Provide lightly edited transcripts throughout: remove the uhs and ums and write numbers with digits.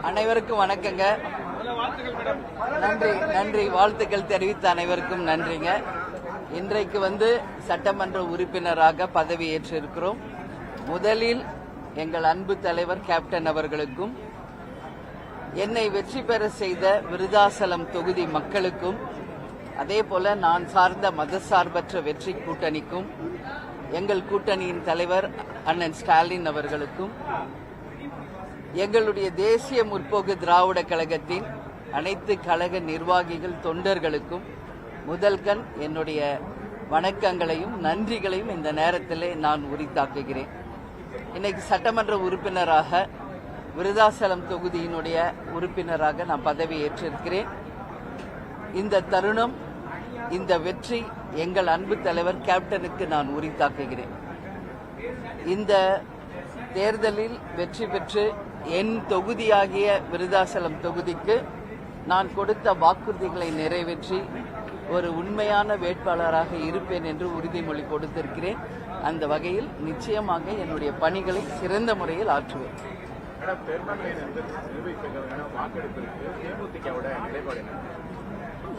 அனைவருக்கும் வணக்கங்க. நன்றி. வாழ்த்துக்கள் தெரிவித்த அனைவருக்கும் நன்றிங்க. இன்றைக்கு சட்டமன்ற உறுப்பினராக பதவியேற்றிருக்கிறோம். முதலில் எங்கள் அன்பு தலைவர் கேப்டன் அவர்களுக்கும், என்னை வெற்றி பெற செய்த விருதாசலம் தொகுதி மக்களுக்கும், அதேபோல நான் சார்ந்த மதசார்பற்ற வெற்றி கூட்டணிக்கும், எங்கள் கூட்டணியின் தலைவர் அண்ணன் ஸ்டாலின் அவர்களுக்கும், எங்களுடைய தேசிய முற்போக்கு திராவிட கழகத்தின் அனைத்து கழக நிர்வாகிகள் தொண்டர்களுக்கும் முதல்கண் என்னுடைய வணக்கங்களையும் நன்றிகளையும் இந்த நேரத்திலே நான் உரித்தாக்குகிறேன். இன்னைக்கு சட்டமன்ற உறுப்பினராக விருதாசலம் தொகுதியினுடைய உறுப்பினராக நான் பதவியேற்றிருக்கிறேன். இந்த தருணம், இந்த வெற்றி எங்கள் அன்பு தலைவர் கேப்டனுக்கு நான் உரித்தாக்குகிறேன். இந்த தேர்தலில் வெற்றி பெற்று என் தொகுதியாகிய விருதாசலம் தொகுதிக்கு நான் கொடுத்த வாக்குறுதிகளை நிறைவேற்றி ஒரு உண்மையான வேட்பாளராக இருப்பேன் என்று உறுதிமொழி கொடுத்திருக்கிறேன். அந்த வகையில் நிச்சயமாக என்னுடைய பணிகளை சிறந்த முறையில் ஆற்றுவேன்.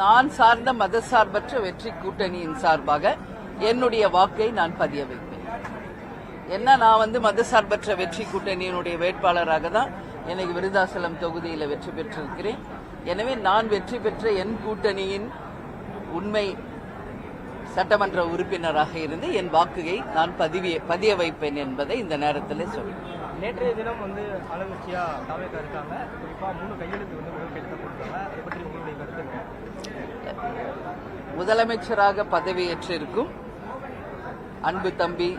நான் சார்ந்த மதசார்பற்ற வெற்றி கூட்டணியின் சார்பாக என்னுடைய வாக்கை நான் பதிய வைப்பேன். நான் மதசார்பற்ற வெற்றி கூட்டணியினுடைய வேட்பாளராக தான் எனக்கு விருதாசலம் தொகுதியில் வெற்றி பெற்றிருக்கிறேன். எனவே நான் வெற்றி பெற்ற என் கூட்டணியின் உண்மை சட்டமன்ற உறுப்பினராக இருந்து என் வாக்குயை நான் பதிய வைப்பேன் என்பதை இந்த நேரத்தில் சொல்றேன். நேற்றைய தினம் ஆளுங்கட்சியா தாவேக்கா இருக்காங்க. குறிப்பா 3 கையெழுத்து கொடுத்தாங்க. அதை பற்றி உங்களுடைய கருத்து? முதலமைச்சராக பதவியேற்றிருக்கும் அன்பு தம்பி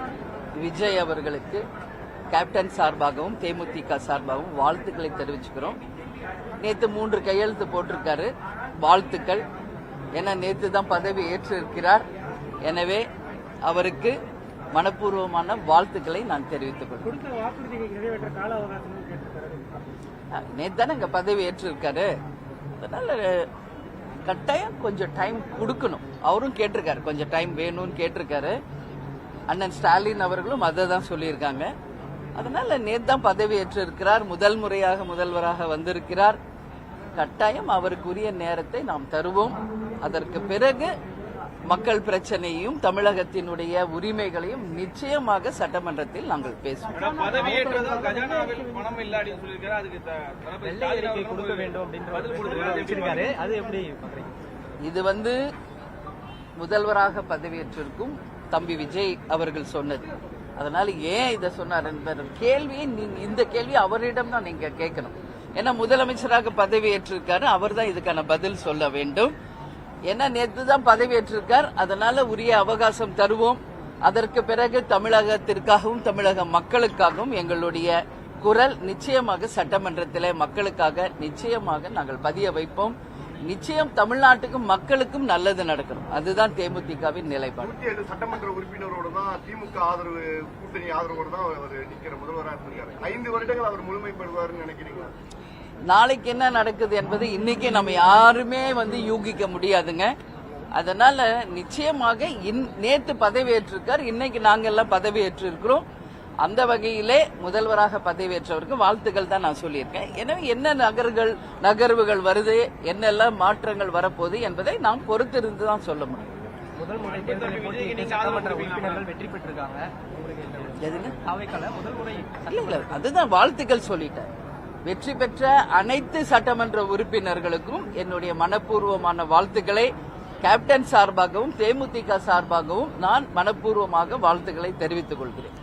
விஜய் அவர்களுக்கு கேப்டன் சார்பாகவும் தேமுதிக சார்பாகவும் வாழ்த்துக்களை தெரிவிச்சுக்கிறோம். நேற்று 3 கையெழுத்து போட்டிருக்காரு. வாழ்த்துக்கள். ஏன்னா நேற்று தான் பதவி ஏற்றிருக்கிறார். எனவே அவருக்கு மனப்பூர்வமான வாழ்த்துக்களை நான் தெரிவித்துக் கொள்கிறேன். நேற்று தானே இங்க பதவி ஏற்றிருக்காரு. அதனால கட்டாயம் கொஞ்சம் டைம் கொடுக்கணும். அவரும் கேட்டிருக்காரு, கொஞ்சம் டைம் வேணும்னு கேட்டிருக்காரு. அண்ணன் ஸ்டாலின் அவர்களும் அதை தான் சொல்லியிருக்காங்க. அதனால நேற்று தான் பதவி ஏற்றிருக்கிறார். முதல் முறையாக முதல்வராக வந்திருக்கிறார். கட்டாயம் அவருக்குரிய நேரத்தை நாம் தருவோம். அதற்கு பிறகு மக்கள் பிரச்சனையையும் தமிழகத்தினுடைய உரிமைகளையும் நிச்சயமாக சட்டமன்றத்தில் நாங்கள் பேசுவோம். இது முதல்வராக பதவியேற்றிருக்கும் தம்பி விஜய் அவர்கள் சொன்னது. அதனால ஏன் இதை சொன்னார் என்பது கேள்வியை இந்த கேள்வி அவரிடம் தான் நீங்க கேட்கணும். ஏன்னா முதலமைச்சராக பதவியேற்றிருக்காரு, அவர் தான் இதுக்கான பதில் சொல்ல வேண்டும். ஏன்னா நேற்று தான் பதவியேற்றிருக்கார். அதனால உரிய அவகாசம் தருவோம். அதற்கு பிறகு தமிழகத்திற்காகவும் தமிழக மக்களுக்காகவும் எங்களுடைய குரல் நிச்சயமாக சட்டமன்றத்தில் மக்களுக்காக நிச்சயமாக நாங்கள் பதிய வைப்போம். நிச்சயம் தமிழ்நாட்டுக்கும் மக்களுக்கும் நல்லது நடக்கணும். அதுதான் தேமுதிகவின் நிலைப்பாடு. சட்டமன்ற உறுப்பினரோடு தான் திமுக ஆதரவு, கூட்டணி ஆதரவோடு தான் அவர் நிக்கிற முதல்வராக இருக்காரு. 5 வருடங்கள் அவர் முழுமைப்படுவார்னு நினைக்கிறீங்களா? நாளைக்கு என்ன நடக்குது என்பது இன்னைக்கு நம்ம யாருமே யூகிக்க முடியாதுங்க. அதனால நிச்சயமாக நேற்று பதவியேற்றிருக்கார். இன்னைக்கு நாங்க எல்லாம் பதவியேற்று இருக்கிறோம். அந்த வகையிலே முதல்வராக பதவியேற்றவருக்கு வாழ்த்துக்கள் தான் நான் சொல்லியிருக்கேன். எனவே என்ன நகர்வுகள் வருது, என்னெல்லாம் மாற்றங்கள் வரப்போகுது என்பதை நாம் பொறுத்திருந்து தான் சொல்ல முடியும். முதல் முறை சட்டமன்ற உறுப்பினர்கள் வெற்றி பெற்றிருக்காங்க. அதுதான் வாழ்த்துக்கள் சொல்லிட்டேன். வெற்றி பெற்ற அனைத்து சட்டமன்ற உறுப்பினர்களுக்கும் என்னுடைய மனப்பூர்வமான வாழ்த்துக்களை கேப்டன் சார்பாகவும் தேமுதிக சார்பாகவும் நான் மனப்பூர்வமாக வாழ்த்துக்களை தெரிவித்துக் கொள்கிறேன்.